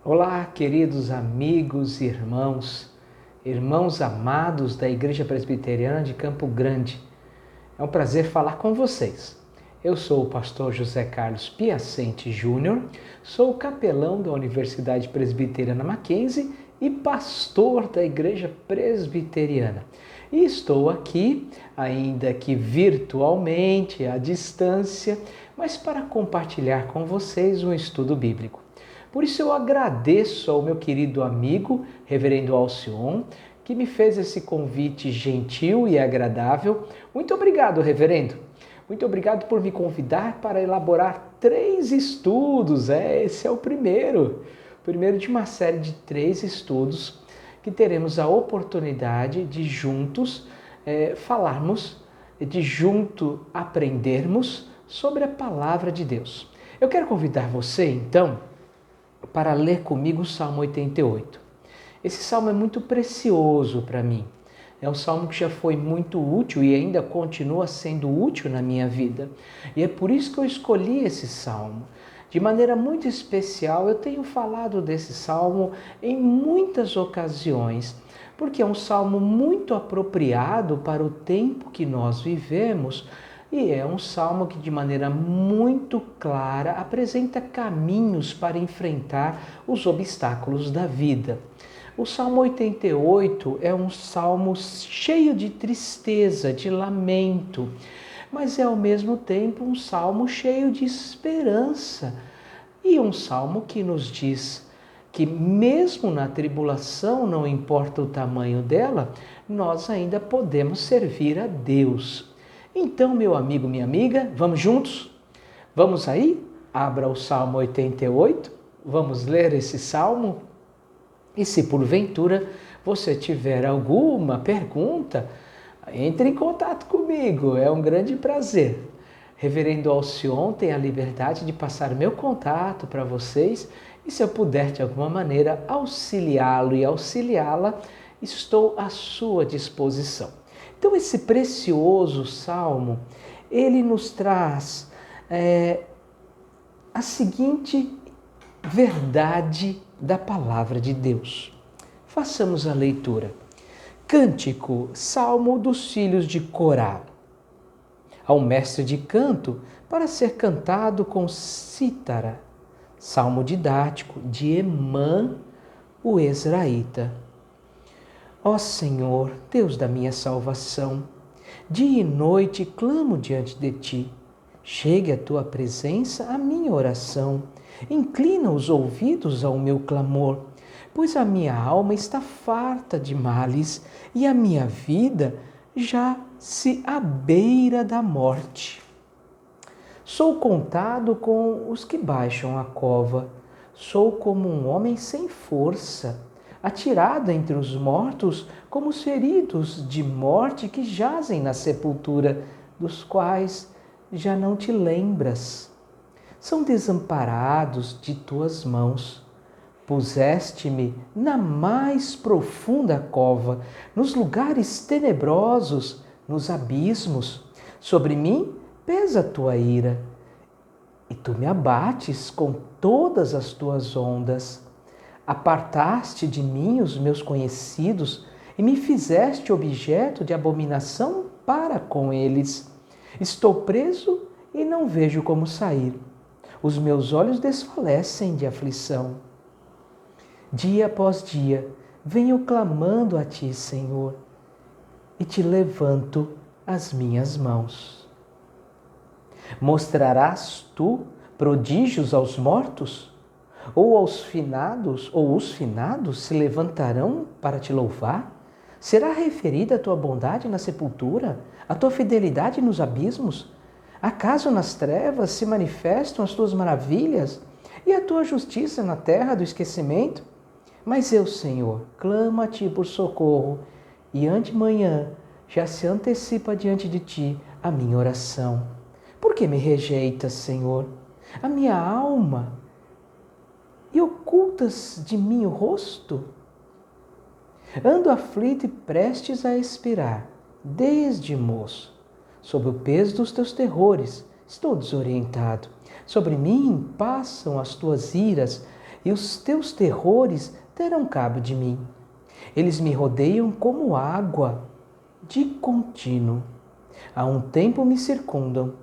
Olá, queridos amigos e irmãos amados da Igreja Presbiteriana de Campo Grande. É um prazer falar com vocês. Eu sou o pastor José Carlos Piacente Júnior, sou capelão da Universidade Presbiteriana Mackenzie e pastor da Igreja Presbiteriana. E estou aqui, ainda que virtualmente, à distância, mas para compartilhar com vocês um estudo bíblico. Por isso eu agradeço ao meu querido amigo, reverendo Alcion, que me fez esse convite gentil e agradável. Muito obrigado, reverendo. Muito obrigado por me convidar para elaborar 3 estudos. Esse é o primeiro de uma série de 3 estudos que teremos a oportunidade de juntos falarmos, de junto aprendermos sobre a palavra de Deus. Eu quero convidar você, então, para ler comigo o Salmo 88. Esse salmo é muito precioso para mim. É um salmo que já foi muito útil e ainda continua sendo útil na minha vida. E é por isso que eu escolhi esse salmo. De maneira muito especial, eu tenho falado desse salmo em muitas ocasiões, porque é um salmo muito apropriado para o tempo que nós vivemos. E é um salmo que, de maneira muito clara, apresenta caminhos para enfrentar os obstáculos da vida. O Salmo 88 é um salmo cheio de tristeza, de lamento, mas é ao mesmo tempo um salmo cheio de esperança. E um salmo que nos diz que mesmo na tribulação, não importa o tamanho dela, nós ainda podemos servir a Deus. Então, meu amigo, minha amiga, vamos juntos? Vamos aí? Abra o Salmo 88, vamos ler esse salmo. E se porventura você tiver alguma pergunta, entre em contato comigo, é um grande prazer. Reverendo Alcion tem a liberdade de passar meu contato para vocês e se eu puder de alguma maneira auxiliá-lo e auxiliá-la, estou à sua disposição. Então esse precioso salmo, ele nos traz a seguinte verdade da palavra de Deus. Façamos a leitura. Cântico, salmo dos filhos de Corá. Ao mestre de canto, para ser cantado com cítara. Salmo didático de Emã, o Ezraíta. Ó Senhor, Deus da minha salvação, dia e noite clamo diante de Ti. Chegue à Tua presença a minha oração. Inclina os ouvidos ao meu clamor, pois a minha alma está farta de males e a minha vida já se à beira da morte. Sou contado com os que baixam a cova. Sou como um homem sem força, atirado entre os mortos, como os feridos de morte que jazem na sepultura, dos quais já não te lembras. São desamparados de tuas mãos. Puseste-me na mais profunda cova, nos lugares tenebrosos, nos abismos. Sobre mim pesa a tua ira, e tu me abates com todas as tuas ondas. Apartaste de mim os meus conhecidos e me fizeste objeto de abominação para com eles. Estou preso e não vejo como sair. Os meus olhos desfalecem de aflição. Dia após dia, venho clamando a Ti, Senhor, e Te levanto as minhas mãos. Mostrarás Tu prodígios aos mortos? Ou os finados se levantarão para Te louvar? Será referida a Tua bondade na sepultura, a Tua fidelidade nos abismos? Acaso nas trevas se manifestam as Tuas maravilhas e a Tua justiça na terra do esquecimento? Mas eu, Senhor, clamo a Ti por socorro, e antemanhã já se antecipa diante de Ti a minha oração. Por que me rejeitas, Senhor, a minha alma, e ocultas de mim o rosto? Ando aflito e prestes a expirar, desde moço. Sob o peso dos Teus terrores, estou desorientado. Sobre mim passam as Tuas iras, e os teus terrores terão cabo de mim. Eles me rodeiam como água de contínuo. Há um tempo me circundam.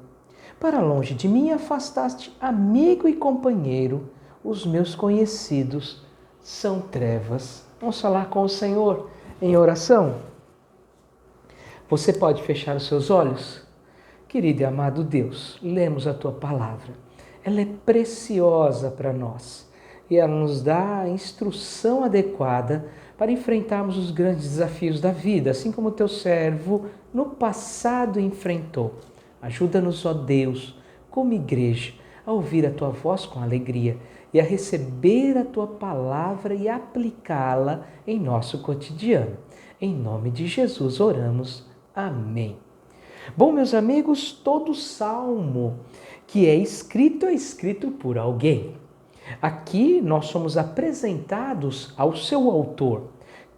Para longe de mim afastaste amigo e companheiro. Os meus conhecidos são trevas. Vamos falar com o Senhor em oração? Você pode fechar os seus olhos? Querido e amado Deus, lemos a Tua palavra. Ela é preciosa para nós e ela nos dá a instrução adequada para enfrentarmos os grandes desafios da vida, assim como o Teu servo no passado enfrentou. Ajuda-nos, ó Deus, como igreja, a ouvir a Tua voz com alegria e a receber a Tua palavra e aplicá-la em nosso cotidiano. Em nome de Jesus oramos. Amém. Bom, meus amigos, todo salmo que é escrito por alguém. Aqui nós somos apresentados ao seu autor.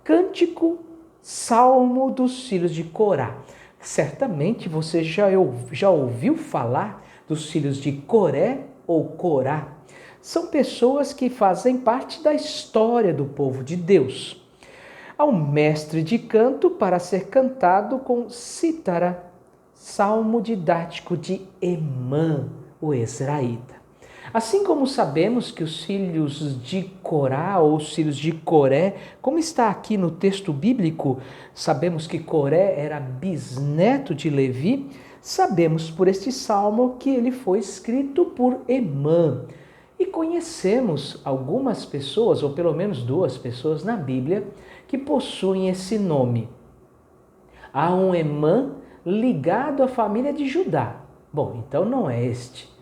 Cântico, Salmo dos filhos de Corá. Certamente você já ouviu falar dos filhos de Coré ou Corá. São pessoas que fazem parte da história do povo de Deus. Há um mestre de canto para ser cantado com cítara, salmo didático de Emã, o Ezraíta. Assim como sabemos que os filhos de Corá ou os filhos de Coré, como está aqui no texto bíblico, sabemos que Coré era bisneto de Levi, sabemos por este salmo que ele foi escrito por Emã. E conhecemos algumas pessoas, ou pelo menos 2 pessoas na Bíblia, que possuem esse nome. Há um Emã ligado à família de Judá. Bom, então não é este.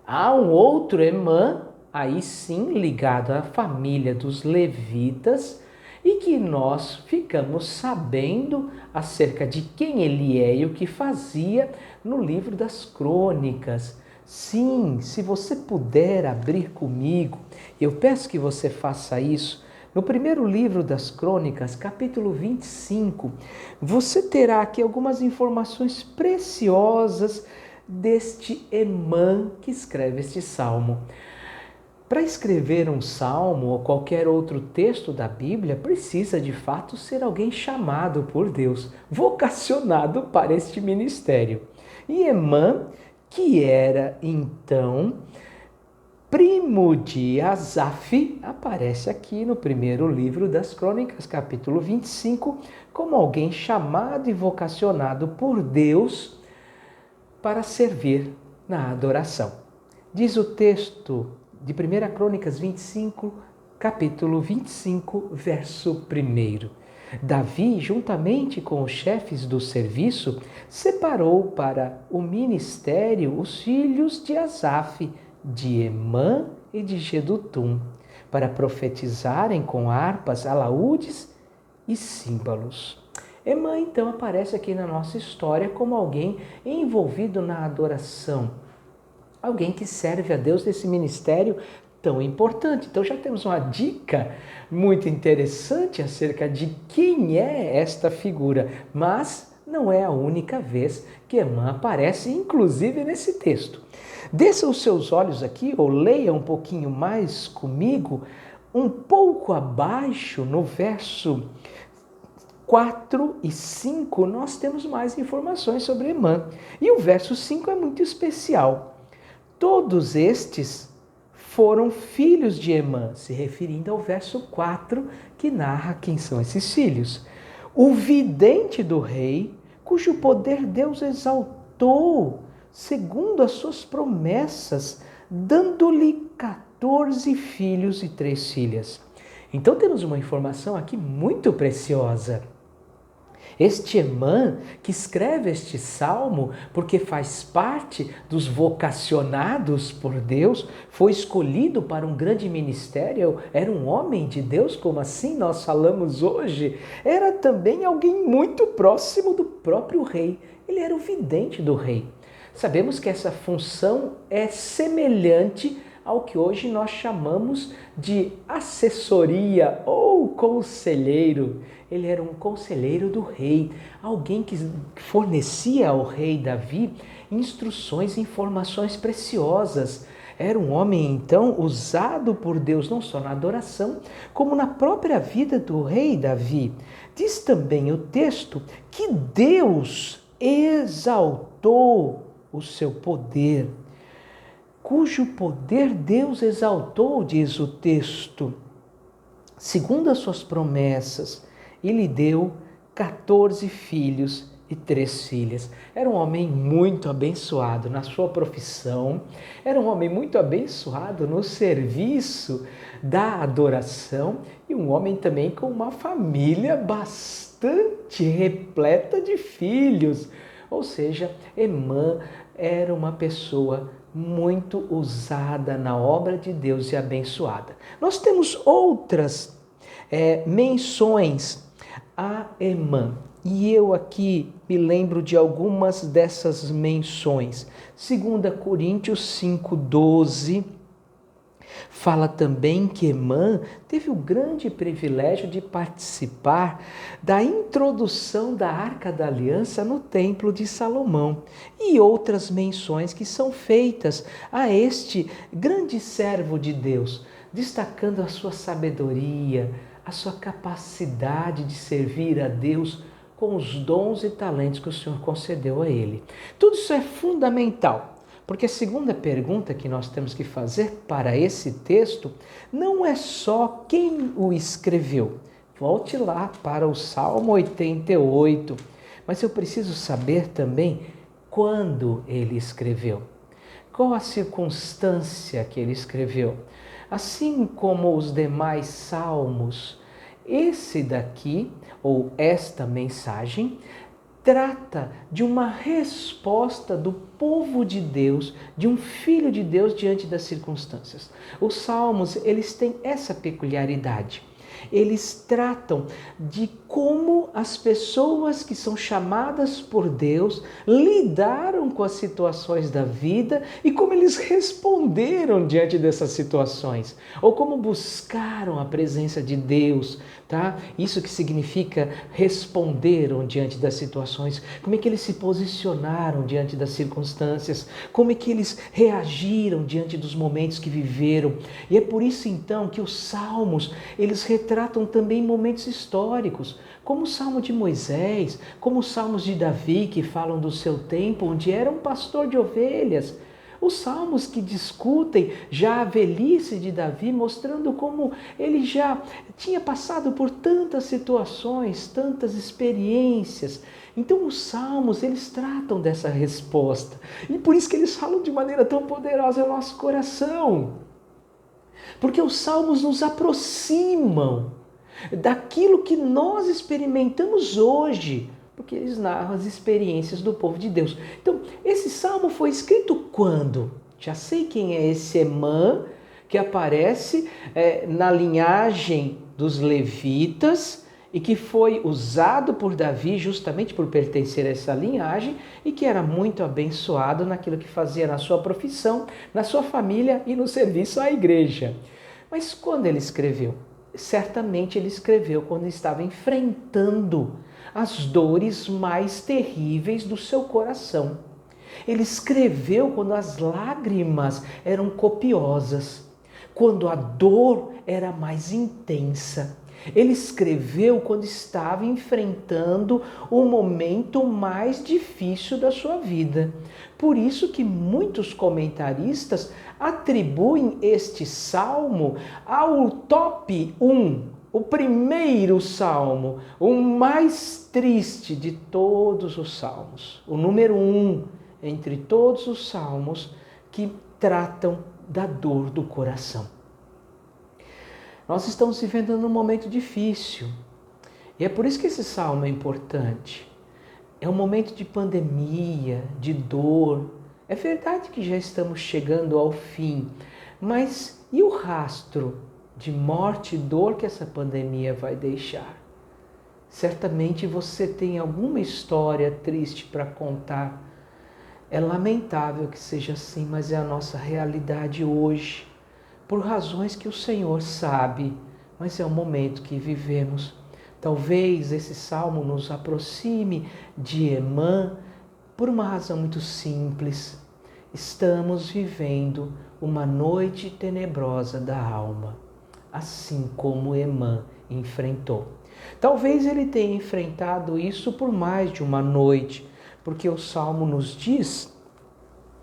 Há um outro Emã, aí sim ligado à família dos levitas, e que nós ficamos sabendo acerca de quem ele é e o que fazia no livro das Crônicas. Sim, se você puder abrir comigo, eu peço que você faça isso. No primeiro livro das Crônicas, capítulo 25, você terá aqui algumas informações preciosas deste Emã que escreve este salmo. Para escrever um salmo ou qualquer outro texto da Bíblia, precisa de fato ser alguém chamado por Deus, vocacionado para este ministério. E Emã, que era então primo de Asaf, aparece aqui no primeiro livro das Crônicas, capítulo 25, como alguém chamado e vocacionado por Deus para servir na adoração. Diz o texto de 1 Crônicas 25, capítulo 25, verso 1. Davi, juntamente com os chefes do serviço, separou para o ministério os filhos de Asaf, de Emã e de Jedutum, para profetizarem com harpas, alaúdes e símbolos. Emã, então, aparece aqui na nossa história como alguém envolvido na adoração, alguém que serve a Deus nesse ministério tão importante. Então já temos uma dica muito interessante acerca de quem é esta figura, mas não é a única vez que Emã aparece, inclusive nesse texto. Desça os seus olhos aqui, ou leia um pouquinho mais comigo, um pouco abaixo, no verso 4 e 5, nós temos mais informações sobre Emã. E o verso 5 é muito especial. Todos estes foram filhos de Emã, se referindo ao verso 4, que narra quem são esses filhos. O vidente do rei, cujo poder Deus exaltou, segundo as suas promessas, dando-lhe 14 filhos e 3 filhas. Então temos uma informação aqui muito preciosa. Este Emã, que escreve este salmo, porque faz parte dos vocacionados por Deus, foi escolhido para um grande ministério, era um homem de Deus, como assim nós falamos hoje, era também alguém muito próximo do próprio rei. Ele era o vidente do rei. Sabemos que essa função é semelhante ao que hoje nós chamamos de assessoria ou conselheiro. Ele era um conselheiro do rei, alguém que fornecia ao rei Davi instruções e informações preciosas. Era um homem, então, usado por Deus não só na adoração, como na própria vida do rei Davi. Diz também o texto que Deus exaltou o seu poder, cujo poder Deus exaltou, diz o texto, segundo as suas promessas, e lhe deu 14 filhos e 3 filhas. Era um homem muito abençoado na sua profissão, era um homem muito abençoado no serviço da adoração e um homem também com uma família bastante repleta de filhos. Ou seja, Emã era uma pessoa muito usada na obra de Deus e abençoada. Nós temos outras menções a Emã. E eu aqui me lembro de algumas dessas menções. 2 Coríntios 5,12 fala também que Emã teve o grande privilégio de participar da introdução da Arca da Aliança no Templo de Salomão. E outras menções que são feitas a este grande servo de Deus, destacando a sua sabedoria, a sua capacidade de servir a Deus com os dons e talentos que o Senhor concedeu a ele. Tudo isso é fundamental, porque a segunda pergunta que nós temos que fazer para esse texto não é só quem o escreveu. Volte lá para o Salmo 88, mas eu preciso saber também quando ele escreveu. Qual a circunstância que ele escreveu? Assim como os demais salmos, esse daqui, ou esta mensagem, trata de uma resposta do povo de Deus, de um filho de Deus diante das circunstâncias. Os salmos, eles têm essa peculiaridade. Eles tratam de como as pessoas que são chamadas por Deus lidaram com as situações da vida e como eles responderam diante dessas situações, ou como buscaram a presença de Deus, tá? Isso que significa responderam diante das situações, como é que eles se posicionaram diante das circunstâncias, como é que eles reagiram diante dos momentos que viveram. E é por isso então que os salmos, eles retratam também momentos históricos, como o Salmo de Moisés, como os Salmos de Davi, que falam do seu tempo, onde era um pastor de ovelhas. Os salmos que discutem já a velhice de Davi, mostrando como ele já tinha passado por tantas situações, tantas experiências. Então os salmos, eles tratam dessa resposta. E por isso que eles falam de maneira tão poderosa ao nosso coração. Porque os salmos nos aproximam daquilo que nós experimentamos hoje, porque eles narram as experiências do povo de Deus. Então, esse salmo foi escrito quando? Já sei quem é esse Emã, que aparece na linhagem dos levitas e que foi usado por Davi justamente por pertencer a essa linhagem e que era muito abençoado naquilo que fazia na sua profissão, na sua família e no serviço à igreja. Mas quando ele escreveu? Certamente ele escreveu quando estava enfrentando as dores mais terríveis do seu coração. Ele escreveu quando as lágrimas eram copiosas, quando a dor era mais intensa. Ele escreveu quando estava enfrentando o momento mais difícil da sua vida. Por isso que muitos comentaristas atribuem este salmo ao top 1, o primeiro salmo, o mais triste de todos os salmos. O número 1 entre todos os salmos que tratam da dor do coração. Nós estamos vivendo num momento difícil e é por isso que esse salmo é importante. É um momento de pandemia, de dor. É verdade que já estamos chegando ao fim, mas e o rastro de morte e dor que essa pandemia vai deixar? Certamente você tem alguma história triste para contar. É lamentável que seja assim, mas é a nossa realidade hoje. Por razões que o Senhor sabe, mas é o momento que vivemos. Talvez esse salmo nos aproxime de Emã por uma razão muito simples. Estamos vivendo uma noite tenebrosa da alma, assim como Emã enfrentou. Talvez ele tenha enfrentado isso por mais de uma noite, porque o Salmo nos diz,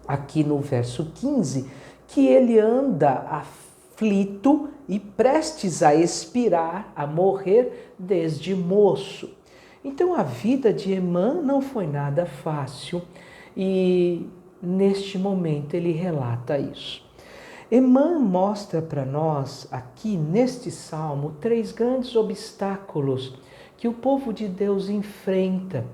aqui no verso 15, que ele anda aflito e prestes a expirar, a morrer desde moço. Então a vida de Emã não foi nada fácil e neste momento ele relata isso. Emã mostra para nós aqui neste salmo 3 grandes obstáculos que o povo de Deus enfrenta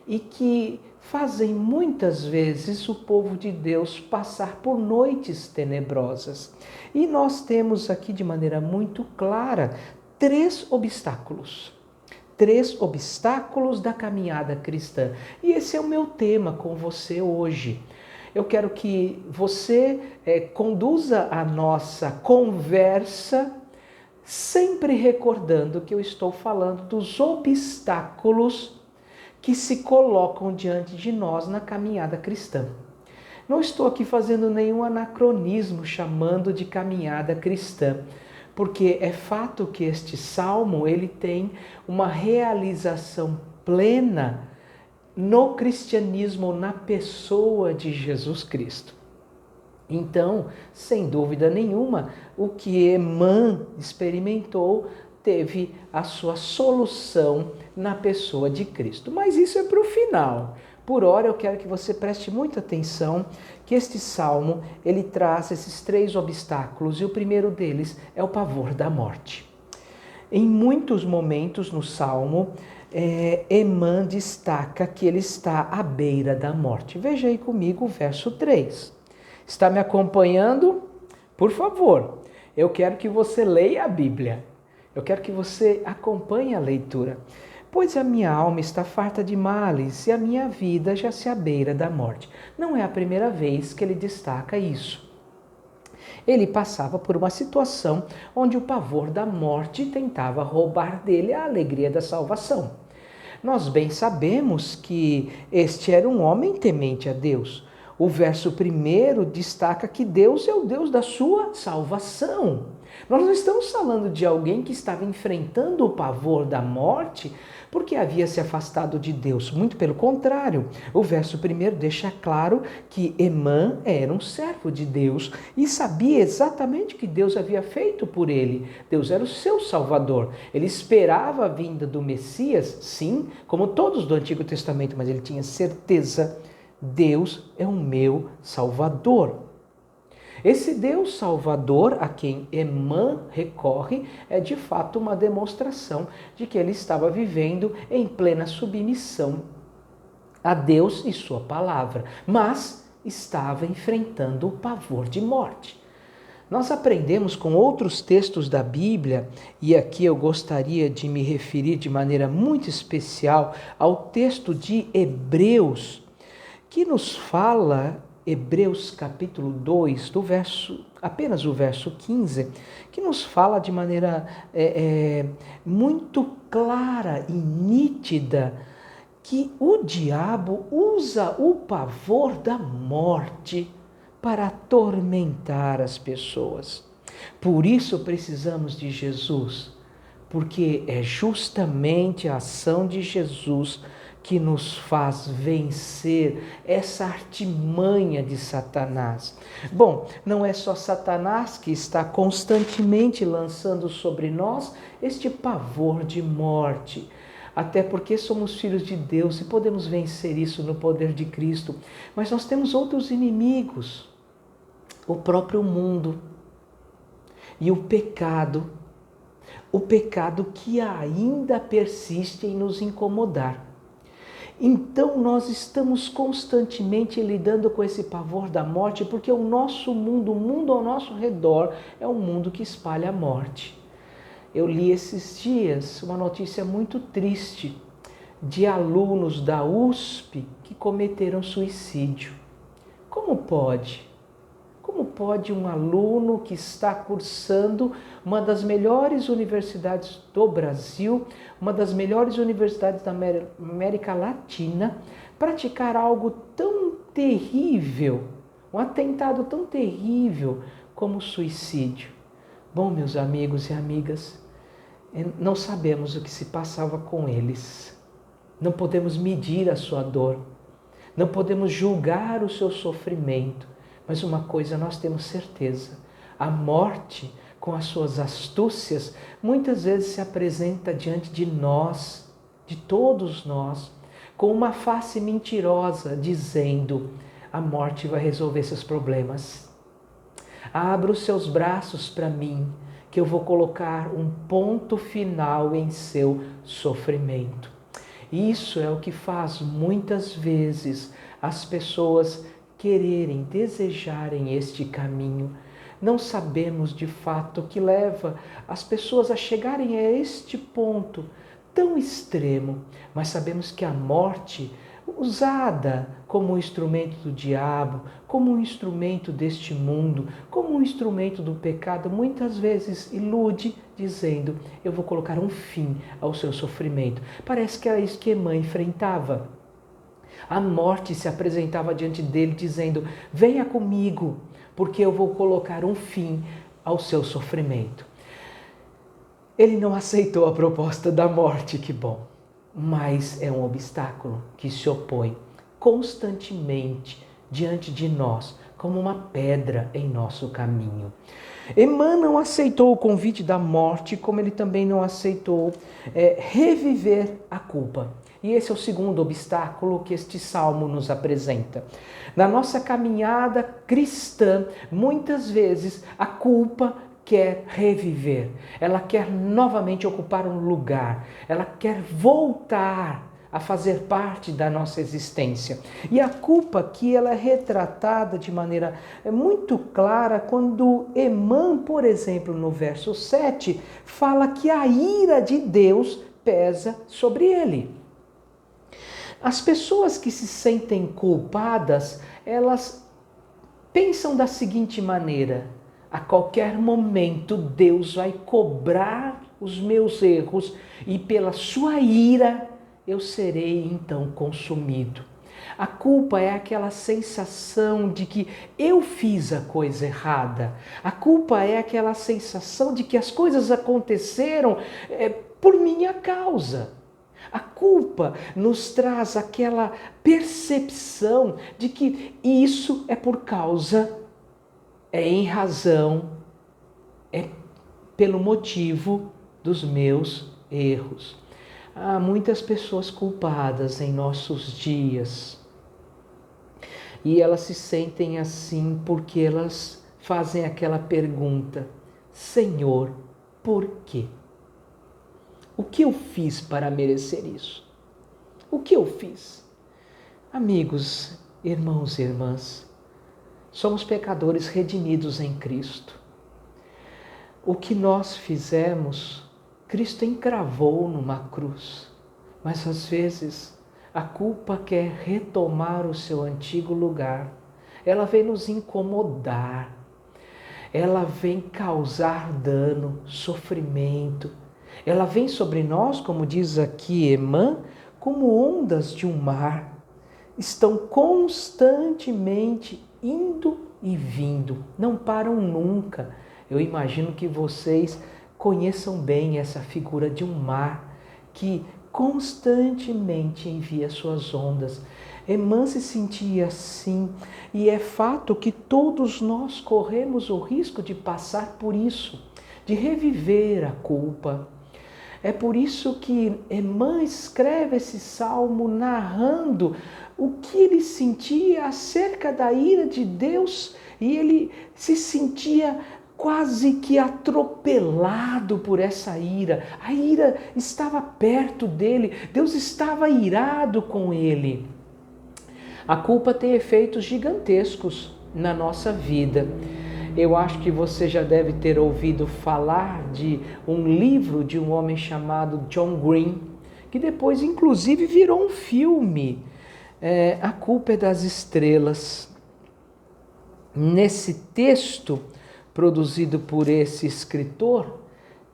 e que fazem muitas vezes o povo de Deus passar por noites tenebrosas. E nós temos aqui de maneira muito clara 3 obstáculos. 3 obstáculos da caminhada cristã. E esse é o meu tema com você hoje. Eu quero que você conduza a nossa conversa sempre recordando que eu estou falando dos obstáculos que se colocam diante de nós na caminhada cristã. Não estou aqui fazendo nenhum anacronismo chamando de caminhada cristã, porque é fato que este salmo ele tem uma realização plena no cristianismo, na pessoa de Jesus Cristo. Então, sem dúvida nenhuma, o que Emã experimentou teve a sua solução na pessoa de Cristo. Mas isso é para o final. Por ora, eu quero que você preste muita atenção que este salmo, ele traz esses 3 obstáculos e o primeiro deles é o pavor da morte. Em muitos momentos no salmo, Emã destaca que ele está à beira da morte. Veja aí comigo o verso 3. Está me acompanhando? Por favor, eu quero que você leia a Bíblia. Eu quero que você acompanhe a leitura. Pois a minha alma está farta de males e a minha vida já se abeira da morte. Não é a primeira vez que ele destaca isso. Ele passava por uma situação onde o pavor da morte tentava roubar dele a alegria da salvação. Nós bem sabemos que este era um homem temente a Deus. O verso 1 destaca que Deus é o Deus da sua salvação. Nós não estamos falando de alguém que estava enfrentando o pavor da morte porque havia se afastado de Deus. Muito pelo contrário, o verso 1 deixa claro que Emã era um servo de Deus e sabia exatamente o que Deus havia feito por ele. Deus era o seu Salvador. Ele esperava a vinda do Messias, sim, como todos do Antigo Testamento, mas ele tinha certeza: Deus é o meu Salvador. Esse Deus Salvador a quem Emã recorre é de fato uma demonstração de que ele estava vivendo em plena submissão a Deus e sua palavra, mas estava enfrentando o pavor de morte. Nós aprendemos com outros textos da Bíblia, e aqui eu gostaria de me referir de maneira muito especial ao texto de Hebreus, que nos fala, Hebreus capítulo 2, apenas o verso 15, que nos fala de maneira muito clara e nítida que o diabo usa o pavor da morte para atormentar as pessoas. Por isso precisamos de Jesus, porque é justamente a ação de Jesus que nos faz vencer essa artimanha de Satanás. Bom, não é só Satanás que está constantemente lançando sobre nós este pavor de morte, até porque somos filhos de Deus e podemos vencer isso no poder de Cristo, mas nós temos outros inimigos, o próprio mundo e o pecado que ainda persiste em nos incomodar. Então nós estamos constantemente lidando com esse pavor da morte, porque o nosso mundo, o mundo ao nosso redor, é um mundo que espalha a morte. Eu li esses dias uma notícia muito triste de alunos da USP que cometeram suicídio. Como pode? Como pode um aluno que está cursando uma das melhores universidades do Brasil, uma das melhores universidades da América Latina, praticar algo tão terrível, um atentado tão terrível como o suicídio. Bom, meus amigos e amigas, não sabemos o que se passava com eles. Não podemos medir a sua dor. Não podemos julgar o seu sofrimento. Mas uma coisa nós temos certeza: a morte, com as suas astúcias, muitas vezes se apresenta diante de nós, de todos nós, com uma face mentirosa, dizendo: a morte vai resolver seus problemas. Abra os seus braços para mim, que eu vou colocar um ponto final em seu sofrimento. Isso é o que faz muitas vezes as pessoas quererem, desejarem este caminho. Não sabemos de fato o que leva as pessoas a chegarem a este ponto tão extremo, mas sabemos que a morte, usada como um instrumento do diabo, como um instrumento deste mundo, como um instrumento do pecado, muitas vezes ilude, dizendo: eu vou colocar um fim ao seu sofrimento. Parece que era isso que Emã enfrentava. A morte se apresentava diante dele dizendo: venha comigo, porque eu vou colocar um fim ao seu sofrimento. Ele não aceitou a proposta da morte, que bom, mas é um obstáculo que se opõe constantemente diante de nós, como uma pedra em nosso caminho. Emã não aceitou o convite da morte, como ele também não aceitou reviver a culpa. E esse é o segundo obstáculo que este salmo nos apresenta. Na nossa caminhada cristã, muitas vezes a culpa quer reviver, ela quer novamente ocupar um lugar, ela quer voltar a fazer parte da nossa existência. E a culpa aqui ela é retratada de maneira muito clara quando Emã, por exemplo, no verso 7, fala que a ira de Deus pesa sobre ele. As pessoas que se sentem culpadas, elas pensam da seguinte maneira: a qualquer momento Deus vai cobrar os meus erros e pela sua ira eu serei então consumido. A culpa é aquela sensação de que eu fiz a coisa errada. A culpa é aquela sensação de que as coisas aconteceram por minha causa. A culpa nos traz aquela percepção de que isso é por causa, é em razão, é pelo motivo dos meus erros. Há muitas pessoas culpadas em nossos dias e elas se sentem assim porque elas fazem aquela pergunta: Senhor, por quê? O que eu fiz para merecer isso? O que eu fiz? Amigos, irmãos e irmãs, somos pecadores redimidos em Cristo. O que nós fizemos, Cristo encravou numa cruz, mas às vezes a culpa quer retomar o seu antigo lugar. Ela vem nos incomodar, ela vem causar dano, sofrimento. Ela vem sobre nós, como diz aqui Emã, como ondas de um mar. Estão constantemente indo e vindo, não param nunca. Eu imagino que vocês conheçam bem essa figura de um mar que constantemente envia suas ondas. Emã se sentia assim, e é fato que todos nós corremos o risco de passar por isso, de reviver a culpa. É por isso que Emã escreve esse salmo narrando o que ele sentia acerca da ira de Deus, e ele se sentia quase que atropelado por essa ira. A ira estava perto dele, Deus estava irado com ele. A culpa tem efeitos gigantescos na nossa vida. Eu acho que você já deve ter ouvido falar de um livro de um homem chamado John Green, que depois inclusive virou um filme, A Culpa é das Estrelas. Nesse texto, produzido por esse escritor,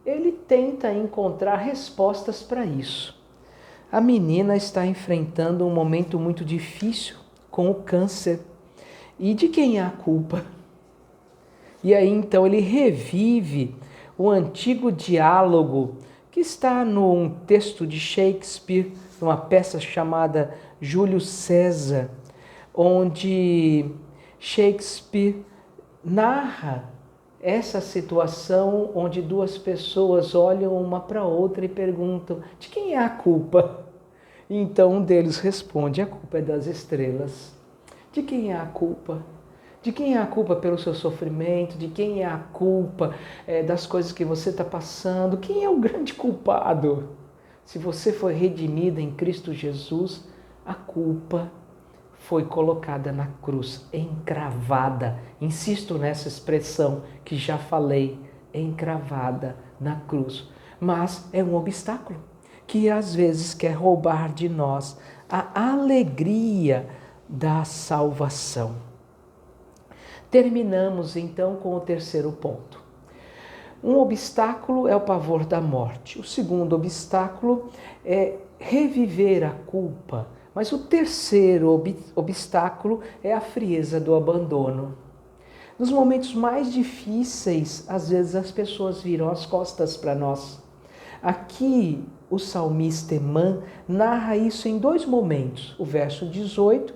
ele tenta encontrar respostas para isso. A menina está enfrentando um momento muito difícil com o câncer. E de quem é a culpa? E aí então ele revive o antigo diálogo que está num texto de Shakespeare, numa peça chamada Júlio César, onde Shakespeare narra essa situação onde duas pessoas olham uma para outra e perguntam: de quem é a culpa? E então um deles responde: a culpa é das estrelas. De quem é a culpa? De quem é a culpa pelo seu sofrimento? De quem é a culpa das coisas que você está passando? Quem é o grande culpado? Se você foi redimida em Cristo Jesus, a culpa foi colocada na cruz, encravada. Insisto nessa expressão que já falei, encravada na cruz. Mas é um obstáculo que às vezes quer roubar de nós a alegria da salvação. Terminamos então com o terceiro ponto. Um obstáculo é o pavor da morte. O segundo obstáculo é reviver a culpa. Mas o terceiro obstáculo é a frieza do abandono. Nos momentos mais difíceis, às vezes as pessoas viram as costas para nós. Aqui o salmista Emã narra isso em dois momentos. O verso 18: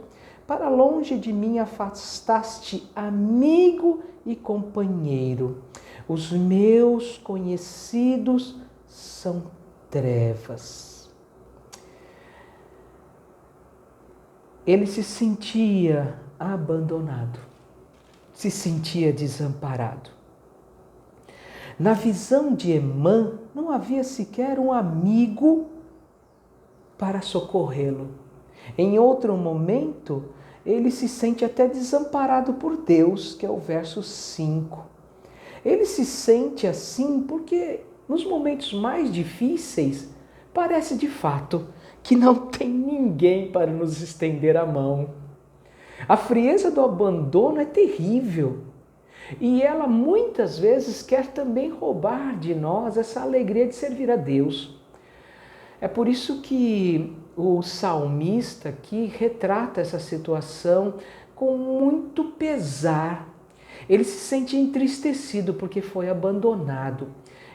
para longe de mim afastaste amigo e companheiro. Os meus conhecidos são trevas. Ele se sentia abandonado, se sentia desamparado. Na visão de Emã, não havia sequer um amigo para socorrê-lo. Em outro momento, ele se sente até desamparado por Deus, que é o verso 5. Ele se sente assim porque nos momentos mais difíceis, parece de fato que não tem ninguém para nos estender a mão. A frieza do abandono é terrível e ela muitas vezes quer também roubar de nós essa alegria de servir a Deus. É por isso que o salmista aqui retrata essa situação com muito pesar. Ele se sente entristecido porque foi abandonado.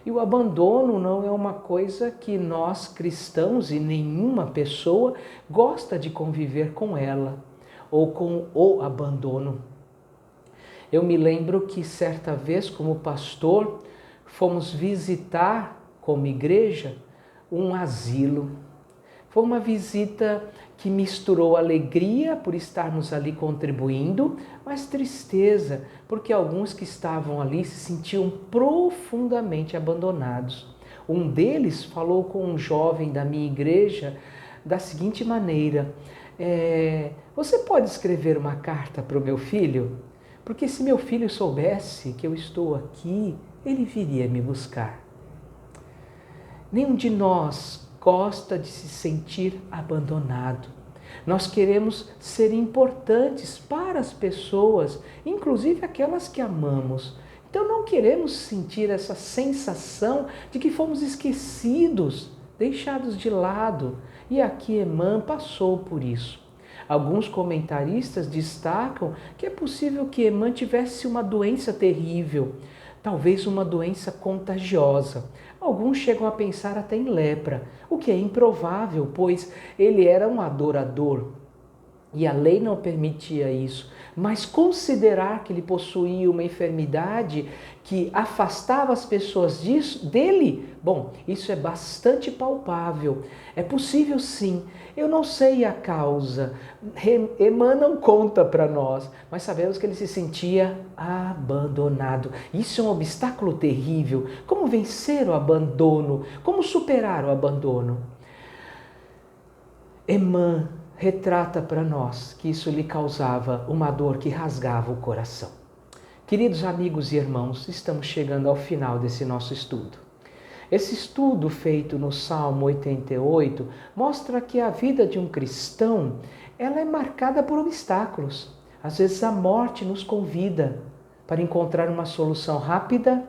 E o abandono não é uma coisa que nós cristãos e nenhuma pessoa gosta de conviver com ela ou com o abandono. Eu me lembro que certa vez, como pastor, fomos visitar como igreja um asilo. Foi uma visita que misturou alegria por estarmos ali contribuindo, mas tristeza, porque alguns que estavam ali se sentiam profundamente abandonados. Um deles falou com um jovem da minha igreja da seguinte maneira: você pode escrever uma carta para o meu filho? Porque se meu filho soubesse que eu estou aqui, ele viria me buscar. Nenhum de nós gosta de se sentir abandonado. Nós queremos ser importantes para as pessoas, inclusive aquelas que amamos. Então não queremos sentir essa sensação de que fomos esquecidos, deixados de lado. E aqui Emã passou por isso. Alguns comentaristas destacam que é possível que Emã tivesse uma doença terrível, talvez uma doença contagiosa. Alguns chegam a pensar até em lepra, o que é improvável, pois ele era um adorador e a lei não permitia isso. Mas considerar que ele possuía uma enfermidade que afastava as pessoas dele, bom, isso é bastante palpável. É possível sim. Eu não sei a causa. Emã não conta para nós, mas sabemos que ele se sentia abandonado. Isso é um obstáculo terrível. Como vencer o abandono? Como superar o abandono? Emã retrata para nós que isso lhe causava uma dor que rasgava o coração. Queridos amigos e irmãos, estamos chegando ao final desse nosso estudo. Esse estudo feito no Salmo 88 mostra que a vida de um cristão ela é marcada por obstáculos. Às vezes a morte nos convida para encontrar uma solução rápida,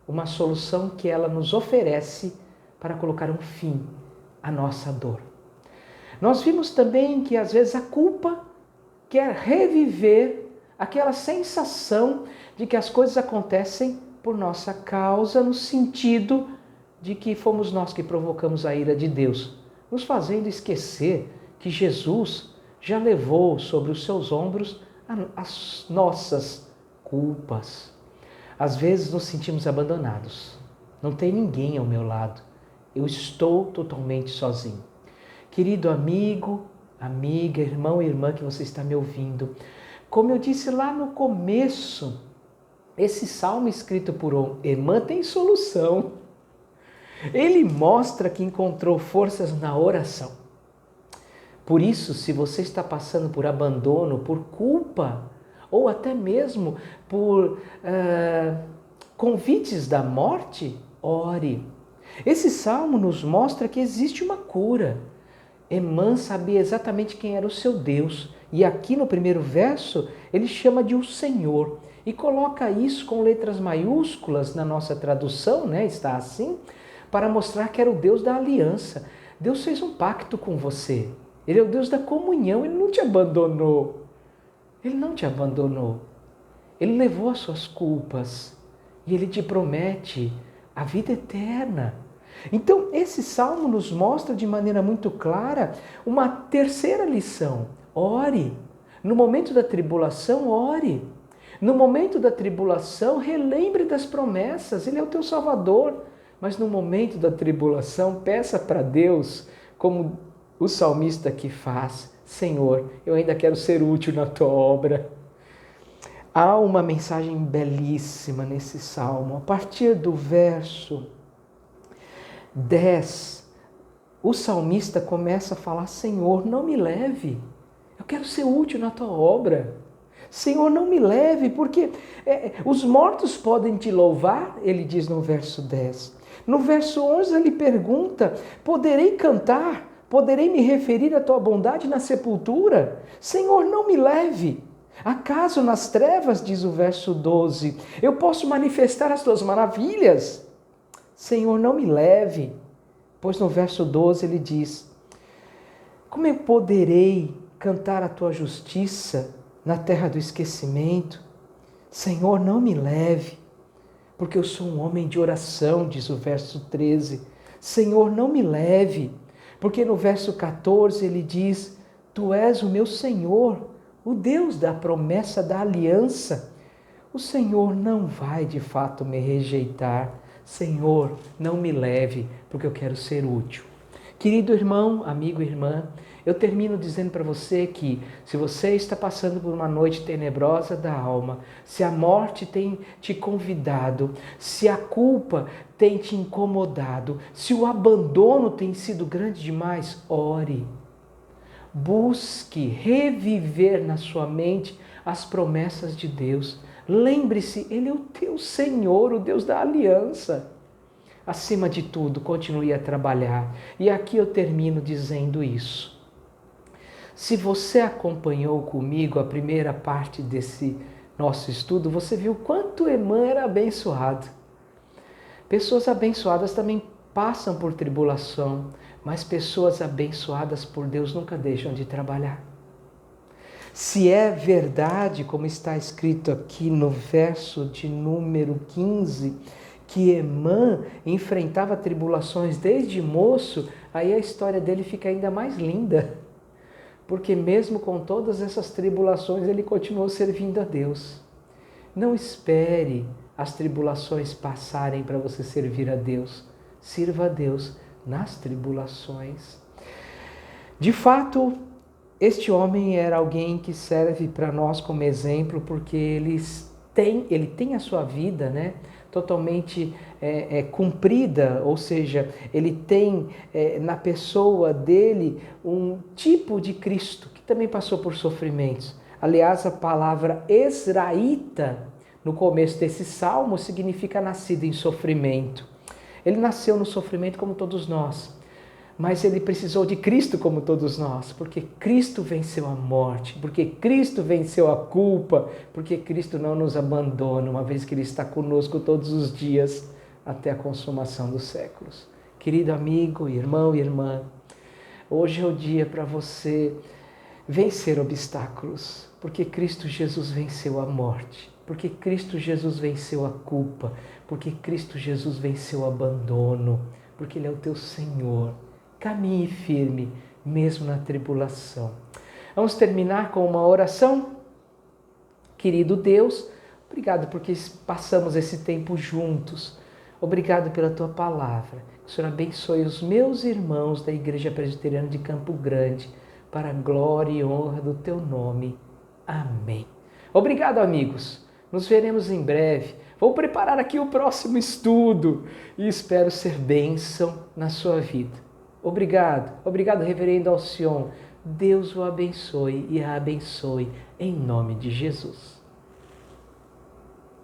uma solução que ela nos oferece para colocar um fim à nossa dor. Nós vimos também que às vezes a culpa quer reviver aquela sensação de que as coisas acontecem por nossa causa, no sentido de que fomos nós que provocamos a ira de Deus, nos fazendo esquecer que Jesus já levou sobre os seus ombros as nossas culpas. Às vezes nos sentimos abandonados, não tem ninguém ao meu lado, eu estou totalmente sozinho. Querido amigo, amiga, irmão e irmã que você está me ouvindo, como eu disse lá no começo, esse salmo escrito por Emã tem solução. Ele mostra que encontrou forças na oração. Por isso, se você está passando por abandono, por culpa, ou até mesmo por convites da morte, ore. Esse salmo nos mostra que existe uma cura. Emã sabia exatamente quem era o seu Deus. E aqui no primeiro verso, ele chama de o Senhor. E coloca isso com letras maiúsculas na nossa tradução, né? Está assim, para mostrar que era o Deus da aliança. Deus fez um pacto com você. Ele é o Deus da comunhão, Ele não te abandonou. Ele não te abandonou. Ele levou as suas culpas e Ele te promete a vida eterna. Então, esse salmo nos mostra de maneira muito clara uma terceira lição. Ore. No momento da tribulação, ore. No momento da tribulação, relembre das promessas. Ele é o teu Salvador. Mas no momento da tribulação, peça para Deus, como o salmista aqui faz: Senhor, eu ainda quero ser útil na tua obra. Há uma mensagem belíssima nesse salmo. A partir do verso 10, o salmista começa a falar: Senhor, não me leve, eu quero ser útil na tua obra. Senhor, não me leve, porque os mortos podem te louvar, ele diz no verso 10. No verso 11 ele pergunta: poderei cantar, poderei me referir à tua bondade na sepultura? Senhor, não me leve. Acaso nas trevas, diz o verso 12, eu posso manifestar as tuas maravilhas? Senhor, não me leve. Pois no verso 12 ele diz: como eu poderei cantar a tua justiça na terra do esquecimento? Senhor, não me leve, porque eu sou um homem de oração, diz o verso 13. Senhor, não me leve, porque no verso 14 ele diz: tu és o meu Senhor, o Deus da promessa da aliança. O Senhor não vai de fato me rejeitar. Senhor, não me leve, porque eu quero ser útil. Querido irmão, amigo e irmã, eu termino dizendo para você que, se você está passando por uma noite tenebrosa da alma, se a morte tem te convidado, se a culpa tem te incomodado, se o abandono tem sido grande demais, ore. Busque reviver na sua mente as promessas de Deus. Lembre-se, Ele é o teu Senhor, o Deus da aliança. Acima de tudo, continue a trabalhar. E aqui eu termino dizendo isso. Se você acompanhou comigo a primeira parte desse nosso estudo, você viu quanto Emã era abençoado. Pessoas abençoadas também passam por tribulação, mas pessoas abençoadas por Deus nunca deixam de trabalhar. Se é verdade, como está escrito aqui no verso de número 15, que Emã enfrentava tribulações desde moço, aí a história dele fica ainda mais linda. Porque mesmo com todas essas tribulações, ele continuou servindo a Deus. Não espere as tribulações passarem para você servir a Deus. Sirva a Deus nas tribulações. De fato, este homem era alguém que serve para nós como exemplo, porque ele tem a sua vida, né, totalmente cumprida, ou seja, ele tem na pessoa dele um tipo de Cristo, que também passou por sofrimentos. Aliás, a palavra Ezraíta, no começo desse salmo, significa nascido em sofrimento. Ele nasceu no sofrimento como todos nós, mas ele precisou de Cristo como todos nós, porque Cristo venceu a morte, porque Cristo venceu a culpa, porque Cristo não nos abandona, uma vez que Ele está conosco todos os dias até a consumação dos séculos. Querido amigo, irmão e irmã, hoje é o dia para você vencer obstáculos, porque Cristo Jesus venceu a morte, porque Cristo Jesus venceu a culpa, porque Cristo Jesus venceu o abandono, porque Ele é o teu Senhor. Caminhe firme, mesmo na tribulação. Vamos terminar com uma oração? Querido Deus, obrigado porque passamos esse tempo juntos. Obrigado pela Tua palavra. Que o Senhor abençoe os meus irmãos da Igreja Presbiteriana de Campo Grande, para a glória e honra do Teu nome. Amém. Obrigado, amigos. Nos veremos em breve. Vou preparar aqui o próximo estudo e espero ser bênção na sua vida. Obrigado. Obrigado, reverendo Alcion. Deus o abençoe e a abençoe em nome de Jesus.